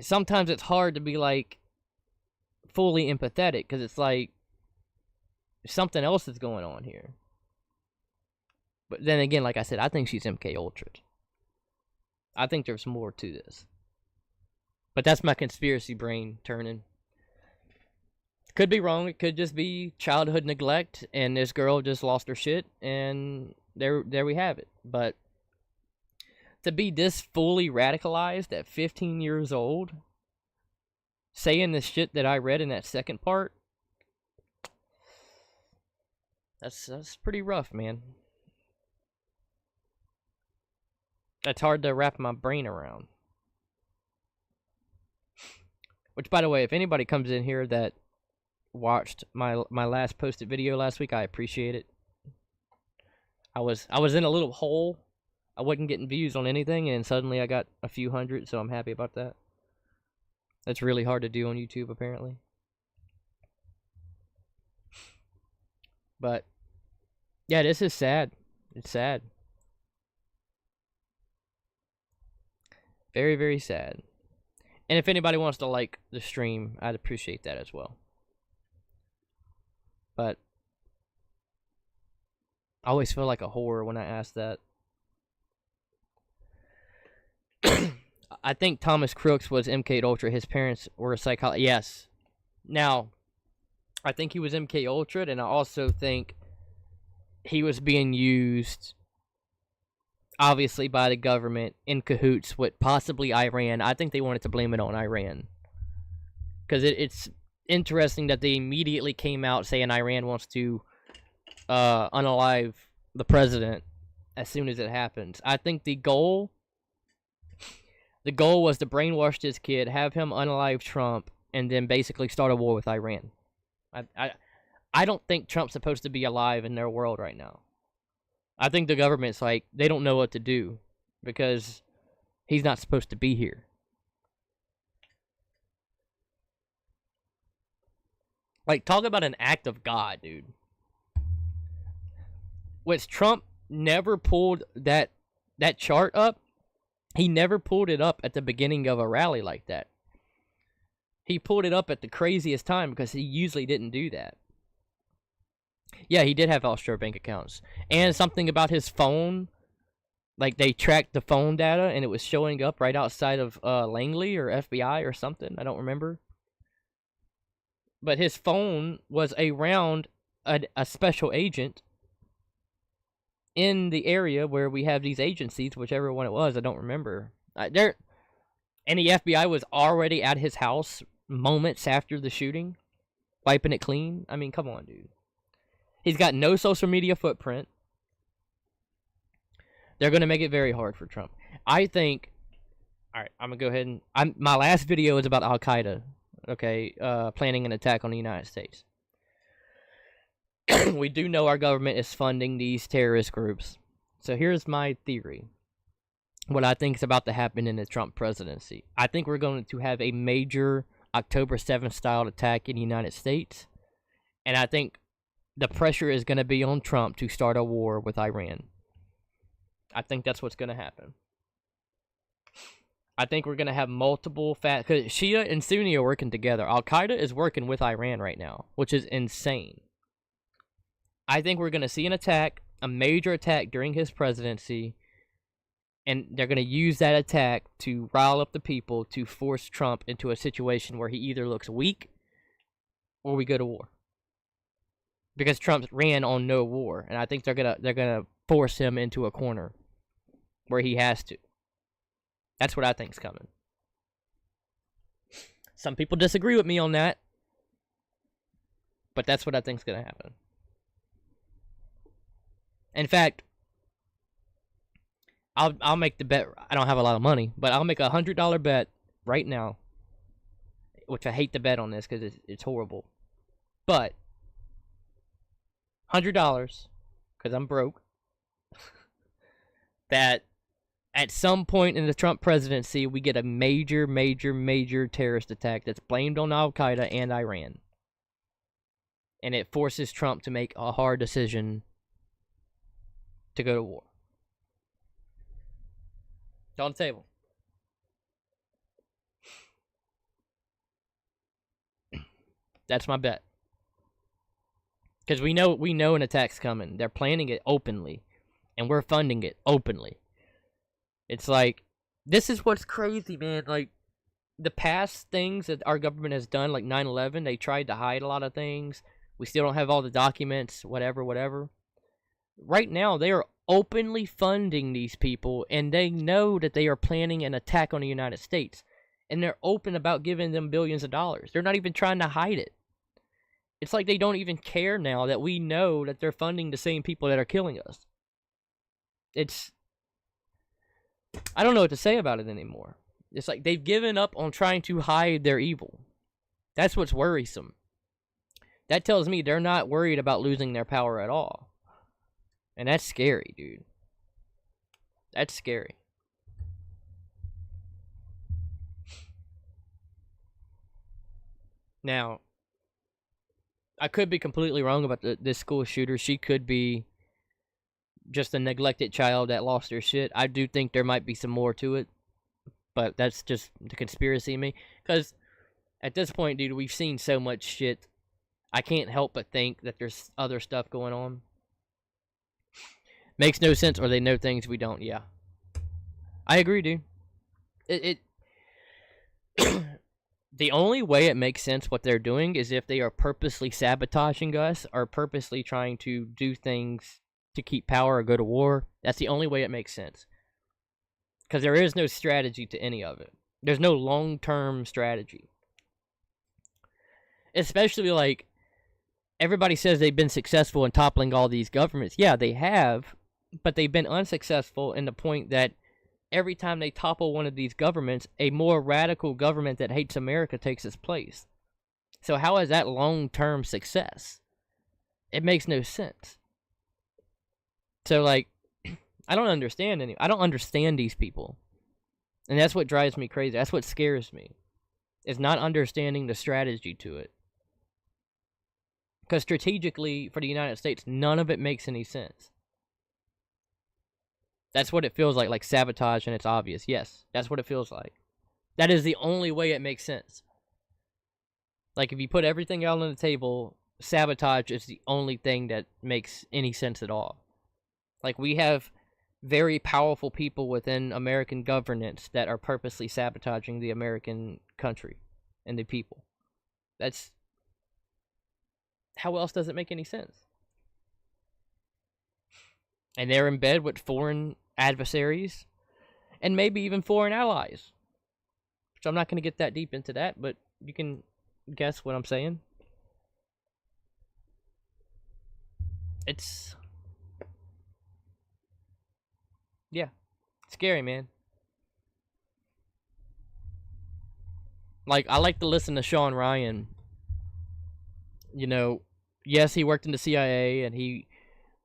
sometimes it's hard to be fully empathetic because it's something else is going on here. But then again, like I said, I think she's MK Ultra. I think there's more to this. But that's my conspiracy brain turning. Could be wrong. It could just be childhood neglect, and this girl just lost her shit, and there we have it. But to be this fully radicalized at 15 years old, saying the shit that I read in that second part, that's pretty rough, man. That's hard to wrap my brain around. Which, by the way, if anybody comes in here that watched my last posted video last week, I appreciate it. I was in a little hole. I wasn't getting views on anything, and suddenly I got a few hundred, so I'm happy about that. That's really hard to do on YouTube, apparently. But yeah, this is sad. It's sad. Very, very sad. And if anybody wants to like the stream, I'd appreciate that as well. But I always feel like a whore when I ask that. I think Thomas Crooks was MK Ultra. His parents were a psychologist. Yes. Now, I think he was MK Ultra, and I also think he was being used, obviously, by the government in cahoots with possibly Iran. I think they wanted to blame it on Iran. Because it's interesting that they immediately came out saying Iran wants to unalive the president as soon as it happens. I think the goal was to brainwash this kid, have him unalive Trump, and then basically start a war with Iran. I don't think Trump's supposed to be alive in their world right now. I think the government's like, they don't know what to do because he's not supposed to be here. Like, talk about an act of God, dude. Which Trump never pulled that chart up. He never pulled it up at the beginning of a rally like that. He pulled it up at the craziest time because he usually didn't do that. Yeah, he did have offshore bank accounts. And something about his phone. Like, they tracked the phone data and it was showing up right outside of Langley or FBI or something. I don't remember. But his phone was around a special agent in the area where we have these agencies, whichever one it was. I don't remember. And the FBI was already at his house moments after the shooting, wiping it clean. I mean, come on, dude. He's got no social media footprint. They're going to make it very hard for Trump. I think... Alright, I'm going to go ahead and... my last video is about Al-Qaeda. Okay, planning an attack on the United States. We do know our government is funding these terrorist groups. So here's my theory. What I think is about to happen in the Trump presidency. I think we're going to have a major October 7th style attack in the United States. And I think the pressure is going to be on Trump to start a war with Iran. I think that's what's going to happen. I think we're going to have multiple because Shia and Sunni are working together. Al-Qaeda is working with Iran right now, which is insane. I think we're going to see an attack, a major attack during his presidency, and they're going to use that attack to rile up the people to force Trump into a situation where he either looks weak or we go to war. Because Trump ran on no war, and I think they're gonna force him into a corner where he has to. That's what I think's coming. Some people disagree with me on that, but that's what I think's gonna happen. In fact, I'll make the bet. I don't have a lot of money, but I'll make a $100 bet right now. Which I hate to bet on this because it's horrible, but $100 because I'm broke. That at some point in the Trump presidency, we get a major, major, major terrorist attack that's blamed on Al-Qaeda and Iran. And it forces Trump to make a hard decision to go to war. It's on the table. That's my bet. Because we know an attack's coming. They're planning it openly. And we're funding it openly. It's like, this is what's crazy, man. Like, the past things that our government has done, like 9/11, they tried to hide a lot of things. We still don't have all the documents, whatever. Right now, they are openly funding these people, and they know that they are planning an attack on the United States. And they're open about giving them billions of dollars. They're not even trying to hide it. It's like they don't even care now that we know that they're funding the same people that are killing us. I don't know what to say about it anymore. It's like they've given up on trying to hide their evil. That's what's worrisome. That tells me they're not worried about losing their power at all. And that's scary, dude. That's scary. Now, I could be completely wrong about this school shooter. She could be just a neglected child that lost her shit. I do think there might be some more to it. But that's just the conspiracy in me. Because at this point, dude, we've seen so much shit. I can't help but think that there's other stuff going on. Makes no sense, or they know things we don't. Yeah. I agree, dude. The only way it makes sense what they're doing is if they are purposely sabotaging us or purposely trying to do things to keep power or go to war. That's the only way it makes sense. Because there is no strategy to any of it. There's no long-term strategy. Especially, like, everybody says they've been successful in toppling all these governments. Yeah, they have, but they've been unsuccessful in the point that every time they topple one of these governments, a more radical government that hates America takes its place. So how is that long-term success? It makes no sense. So, like, I don't understand I don't understand these people. And that's what drives me crazy. That's what scares me. Is not understanding the strategy to it. Because strategically, for the United States, none of it makes any sense. That's what it feels like sabotage, and it's obvious. Yes, that's what it feels like. That is the only way it makes sense. Like, if you put everything out on the table, sabotage is the only thing that makes any sense at all. Like, we have very powerful people within American governance that are purposely sabotaging the American country and the people. That's... How else does it make any sense? And they're in bed with foreign adversaries and maybe even foreign allies. So I'm not going to get that deep into that, but you can guess what I'm saying. It's... Yeah. Scary, man. Like, I like to listen to Sean Ryan. You know, yes, he worked in the CIA,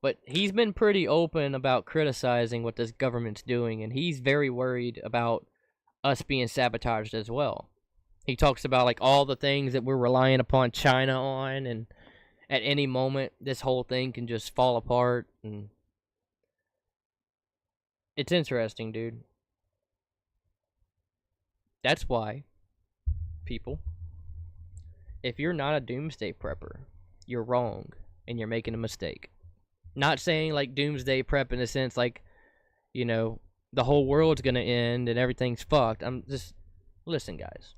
but he's been pretty open about criticizing what this government's doing, and he's very worried about us being sabotaged as well. He talks about, like, all the things that we're relying upon China on, and at any moment, this whole thing can just fall apart, and it's interesting, dude. That's why, people, if you're not a doomsday prepper, you're wrong, and you're making a mistake. Not saying, like, doomsday prep in the sense, like, you know, the whole world's gonna end and everything's fucked. I'm just... Listen, guys.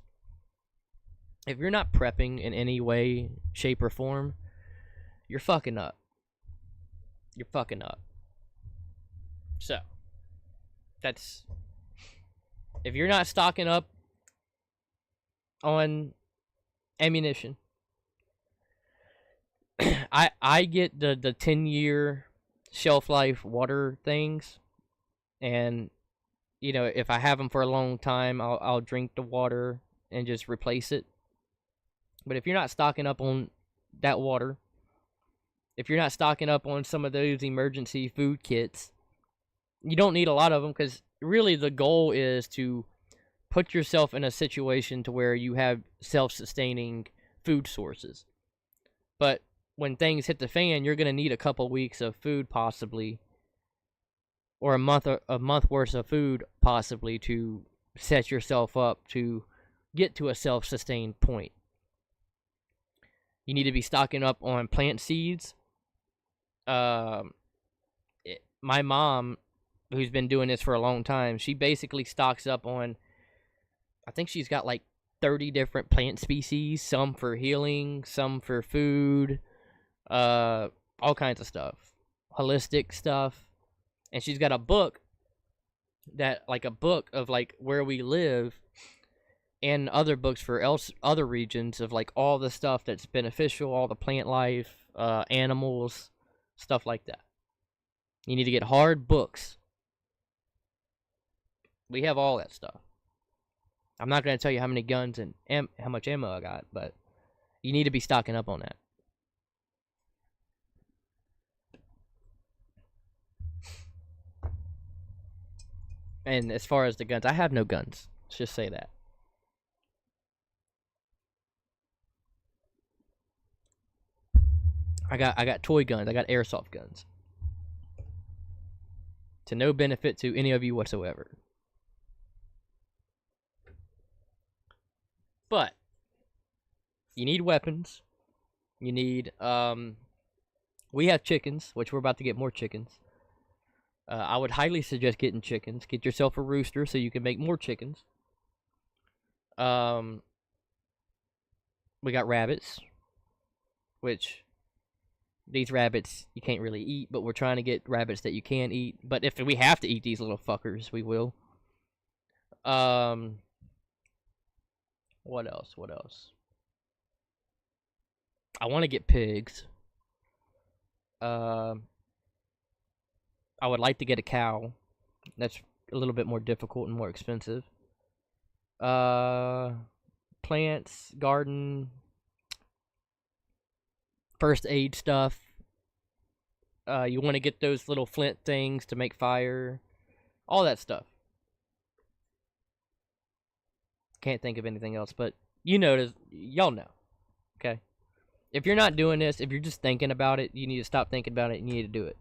If you're not prepping in any way, shape, or form, you're fucking up. You're fucking up. So, that's... If you're not stocking up on ammunition... I get the 10-year shelf life water things, and you know, if I have them for a long time, I'll drink the water and just replace it. But if you're not stocking up on that water, if you're not stocking up on some of those emergency food kits, you don't need a lot of them, because really the goal is to put yourself in a situation to where you have self-sustaining food sources. But when things hit the fan, you're going to need a couple weeks of food possibly, or a month worth of food possibly, to set yourself up to get to a self-sustained point. You need to be stocking up on plant seeds. My mom, who's been doing this for a long time, she basically stocks up on, I think she's got like 30 different plant species, some for healing, some for food, all kinds of stuff, holistic stuff. And she's got a book of like where we live, and other books for other regions of like all the stuff that's beneficial, all the plant life, animals, stuff like that. You need to get hard books. We have all that stuff. I'm not going to tell you how many guns and how much ammo I got, but you need to be stocking up on that. And as far as the guns, I have no guns. Let's just say that. I got toy guns. I got airsoft guns. To no benefit to any of you whatsoever. But you need weapons. You need we have chickens, which we're about to get more chickens. I would highly suggest getting chickens. Get yourself a rooster so you can make more chickens. We got rabbits, which these rabbits you can't really eat, but we're trying to get rabbits that you can eat. But if we have to eat these little fuckers, we will. What else? What else? I want to get pigs. I would like to get a cow. That's a little bit more difficult and more expensive. Plants, garden, first aid stuff. You want to get those little flint things to make fire. All that stuff. Can't think of anything else, but you notice, y'all know. Okay? If you're not doing this, if you're just thinking about it, you need to stop thinking about it and you need to do it.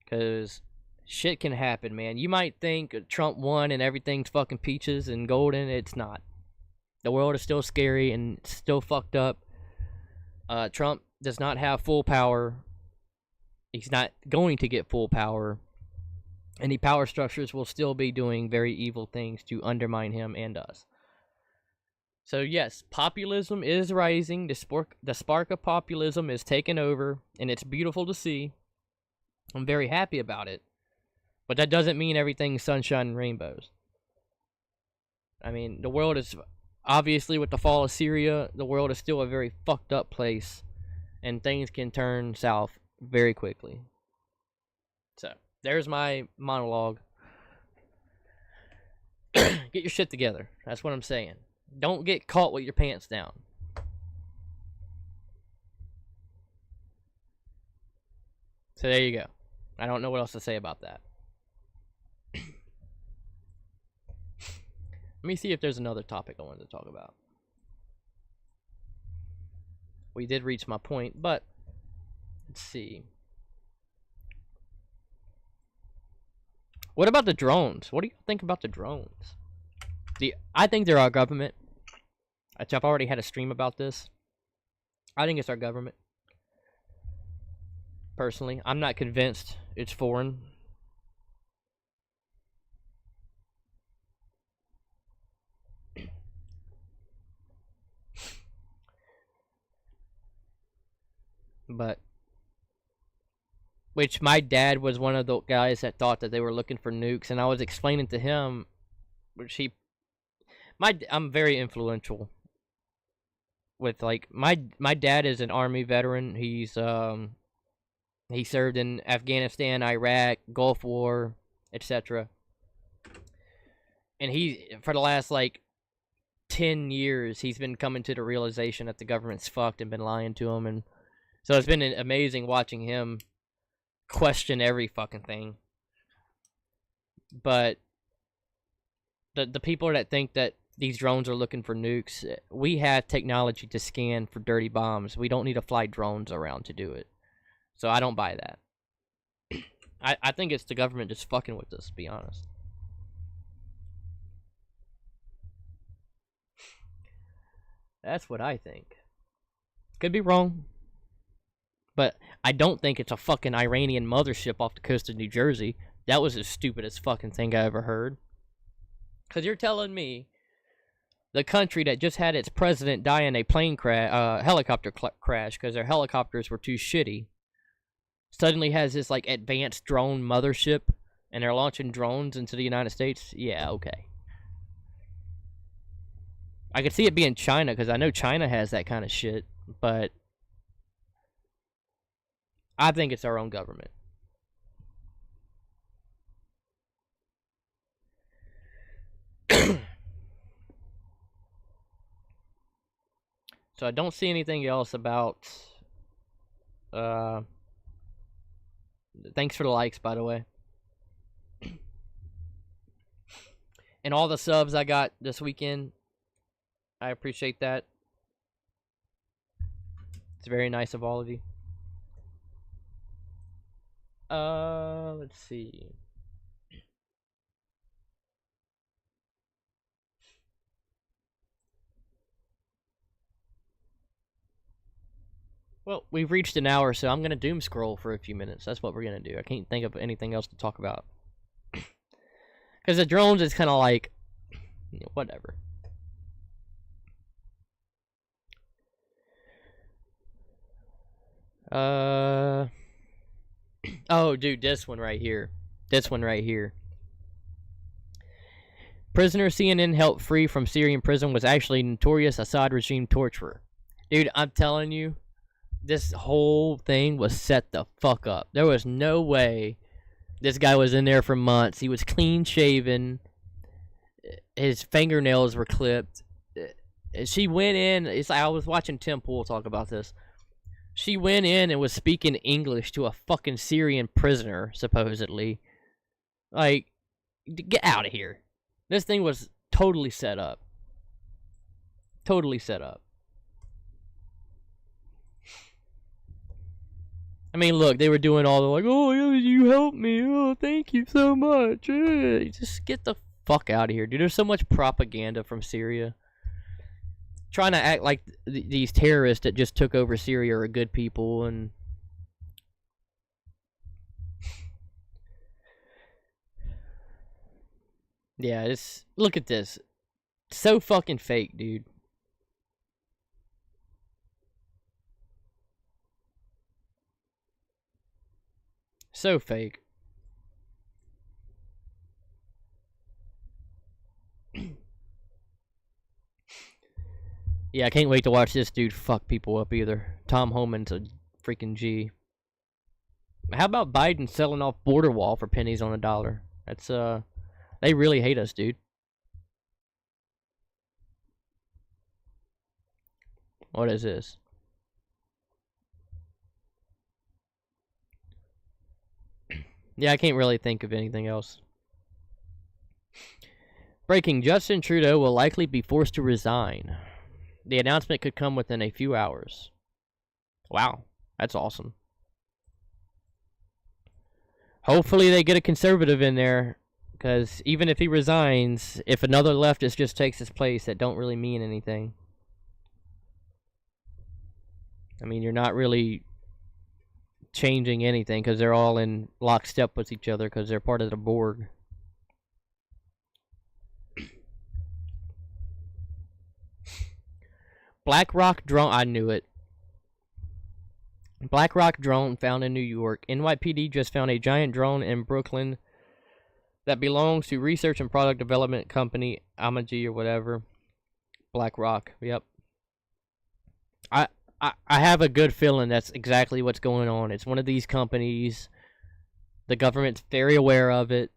Because shit can happen, man. You might think Trump won and everything's fucking peaches and golden. It's not. The world is still scary and it's still fucked up. Trump does not have full power. He's not going to get full power. And the power structures will still be doing very evil things to undermine him and us. So yes, populism is rising. The spark of populism is taking over, and it's beautiful to see. I'm very happy about it. But that doesn't mean everything's sunshine and rainbows. I mean, the world is, obviously with the fall of Syria, the world is still a very fucked up place. And things can turn south very quickly. So, there's my monologue. Get your shit together. That's what I'm saying. Don't get caught with your pants down. So there you go. I don't know what else to say about that. Let me see if there's another topic I wanted to talk about. We did reach my point, but let's see. What about the drones? What do you think about the drones? I think they're our government. I've already had a stream about this. I think it's our government. Personally, I'm not convinced it's foreign. But which my dad was one of the guys that thought that they were looking for nukes, and I was explaining to him, which I'm very influential with, like, my dad is an Army veteran. He served in Afghanistan, Iraq, Gulf War, etc. And for the last, like, 10 years, he's been coming to the realization that the government's fucked and been lying to him. And so it's been amazing watching him question every fucking thing. But the people that think that these drones are looking for nukes, we have technology to scan for dirty bombs. We don't need to fly drones around to do it. So I don't buy that. I think it's the government just fucking with us, to be honest. That's what I think. Could be wrong. But I don't think it's a fucking Iranian mothership off the coast of New Jersey. That was the stupidest fucking thing I ever heard. Because you're telling me the country that just had its president die in a helicopter crash because their helicopters were too shitty suddenly has this, like, advanced drone mothership and they're launching drones into the United States? Yeah, okay. I could see it being China because I know China has that kind of shit, but I think it's our own government. So I don't see anything else about thanks for the likes, by the way. And all the subs I got this weekend, I appreciate that. It's very nice of all of you. Let's see. Well, we've reached an hour, so I'm going to doom scroll for a few minutes. That's what we're going to do. I can't think of anything else to talk about. Because the drones is kind of like, you know, whatever. Oh, dude, this one right here. Prisoner CNN helped free from Syrian prison was actually notorious Assad regime torturer. Dude, I'm telling you, this whole thing was set the fuck up. There was no way this guy was in there for months. He was clean shaven. His fingernails were clipped. She went in. I was watching Tim Pool talk about this. She went in and was speaking English to a fucking Syrian prisoner, supposedly. Like, get out of here. This thing was totally set up. Totally set up. I mean, look, they were doing all the like, oh, yeah, you helped me. Oh, thank you so much. Just get the fuck out of here, dude. There's so much propaganda from Syria. Trying to act like these terrorists that just took over Syria are good people, and yeah, look at this. So fucking fake, dude. So fake. Yeah, I can't wait to watch this dude fuck people up either. Tom Homan's a freaking G. How about Biden selling off border wall for pennies on a dollar? That's they really hate us, dude. What is this? Yeah, I can't really think of anything else. Breaking: Justin Trudeau will likely be forced to resign. The announcement could come within a few hours. Wow, that's awesome. Hopefully they get a conservative in there, because even if he resigns, if another leftist just takes his place, that don't really mean anything. I mean, you're not really changing anything, because they're all in lockstep with each other, because they're part of the Borg. BlackRock drone, I knew it. BlackRock drone found in New York. NYPD just found a giant drone in Brooklyn that belongs to research and product development company Amaji or whatever. BlackRock, yep. I have a good feeling that's exactly what's going on. It's one of these companies. The government's very aware of it.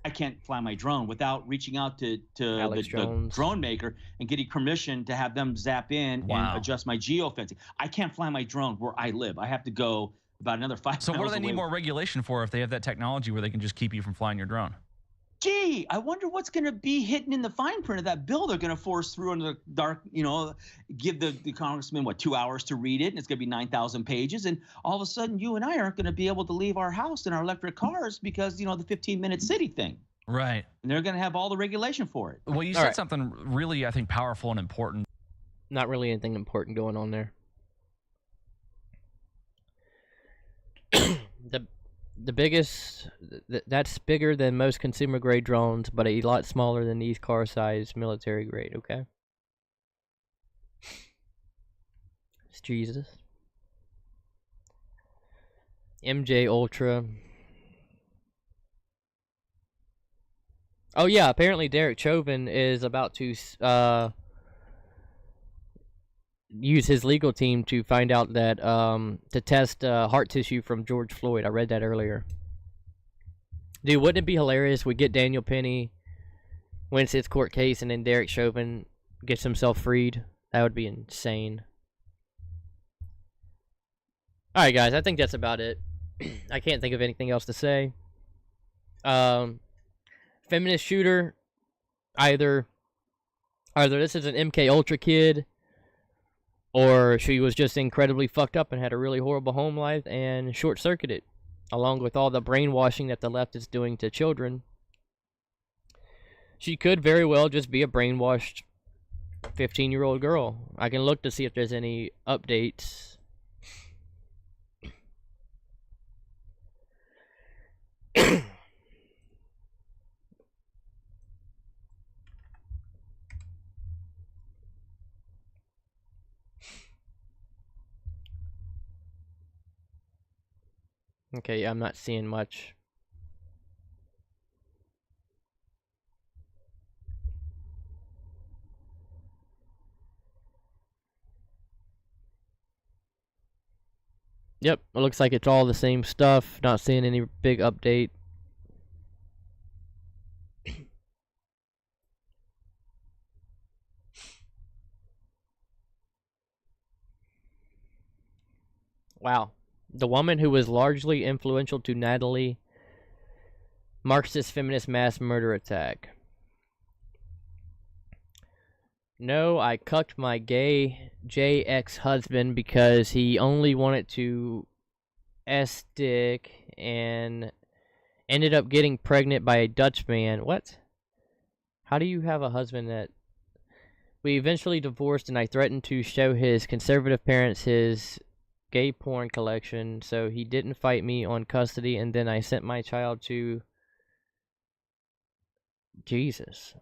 I can't fly my drone without reaching out to the drone maker and getting permission to have them zap in and adjust my geofencing. I can't fly my drone where I live. I have to go about another 5 miles. So what do they need more regulation for if they have that technology where they can just keep you from flying your drone? Gee, I wonder what's going to be hidden in the fine print of that bill they're going to force through in the dark, give the congressman, 2 hours to read it, and it's going to be 9,000 pages, and all of a sudden you and I aren't going to be able to leave our house in our electric cars because, the 15-minute city thing. Right. And they're going to have all the regulation for it. Well, you said something really, I think, powerful and important. Not really anything important going on there. The biggest, that's bigger than most consumer grade drones, but a lot smaller than these car size military grade, okay? It's Jesus. MJ Ultra. Oh yeah, apparently Derek Chauvin is about to use his legal team to find out that to test heart tissue from George Floyd. I read that earlier. Dude, wouldn't it be hilarious? We get Daniel Penny, wins his court case, and then Derek Chauvin gets himself freed. That would be insane. Alright guys, I think that's about it. I can't think of anything else to say. Feminist shooter, either this is an MK Ultra kid, or she was just incredibly fucked up and had a really horrible home life and short-circuited, along with all the brainwashing that the left is doing to children. She could very well just be a brainwashed 15-year-old girl. I can look to see if there's any updates. Okay, I'm not seeing much. Yep, it looks like it's all the same stuff. Not seeing any big update. Wow. The woman who was largely influential to Natalie Marxist feminist mass murder attack. No, I cucked my gay ex-husband because he only wanted to S-dick and ended up getting pregnant by a Dutch man. What? How do you have a husband that... We eventually divorced and I threatened to show his conservative parents his gay porn collection, so he didn't fight me on custody, and then I sent my child to... Jesus.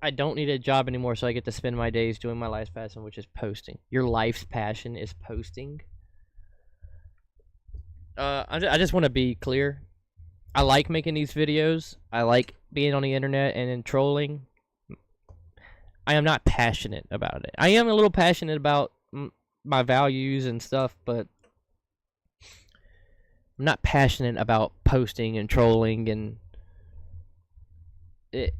I don't need a job anymore, so I get to spend my days doing my life's passion, which is posting. Your life's passion is posting? I just want to be clear. I like making these videos. I like being on the internet and trolling. I am not passionate about it. I am a little passionate about my values and stuff, but I'm not passionate about posting and trolling and it.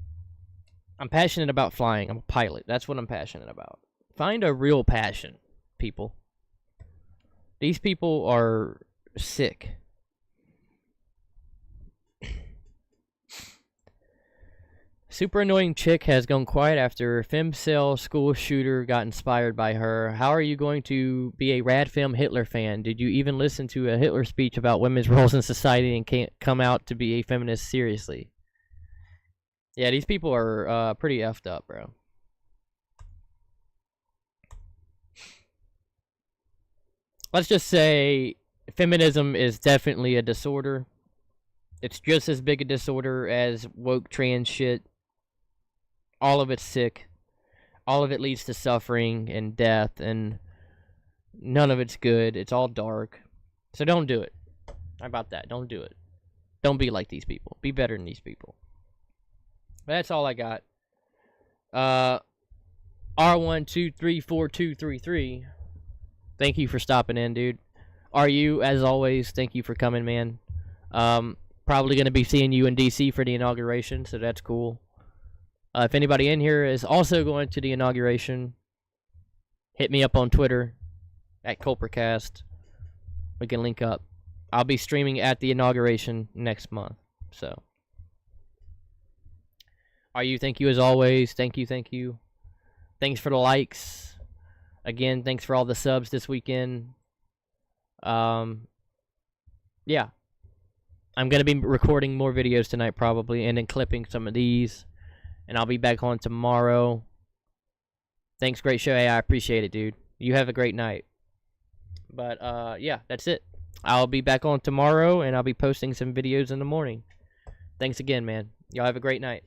I'm passionate about flying. I'm a pilot. That's what I'm passionate about. Find a real passion, people. These people are sick. Super annoying chick has gone quiet after femcel school shooter got inspired by her. How are you going to be a Radfilm Hitler fan? Did you even listen to a Hitler speech about women's roles in society and can't come out to be a feminist seriously? Yeah, these people are pretty effed up, bro. Let's just say feminism is definitely a disorder. It's just as big a disorder as woke trans shit. All of it's sick. All of it leads to suffering and death, and none of it's good. It's all dark. So don't do it. How about that? Don't do it. Don't be like these people. Be better than these people. That's all I got. R1234233. Thank you for stopping in, dude. RU, as always, thank you for coming, man. Probably going to be seeing you in DC for the inauguration, so that's cool. If anybody in here is also going to the inauguration, hit me up on Twitter at Culpercast. We can link up. I'll be streaming at the inauguration next month, so. RU, thank you as always. Thank you, thank you. Thanks for the likes. Again, thanks for all the subs this weekend. Yeah. I'm going to be recording more videos tonight probably, and then clipping some of these. And I'll be back on tomorrow. Thanks, great show. Hey, I appreciate it, dude. You have a great night. But, yeah, that's it. I'll be back on tomorrow, and I'll be posting some videos in the morning. Thanks again, man. Y'all have a great night.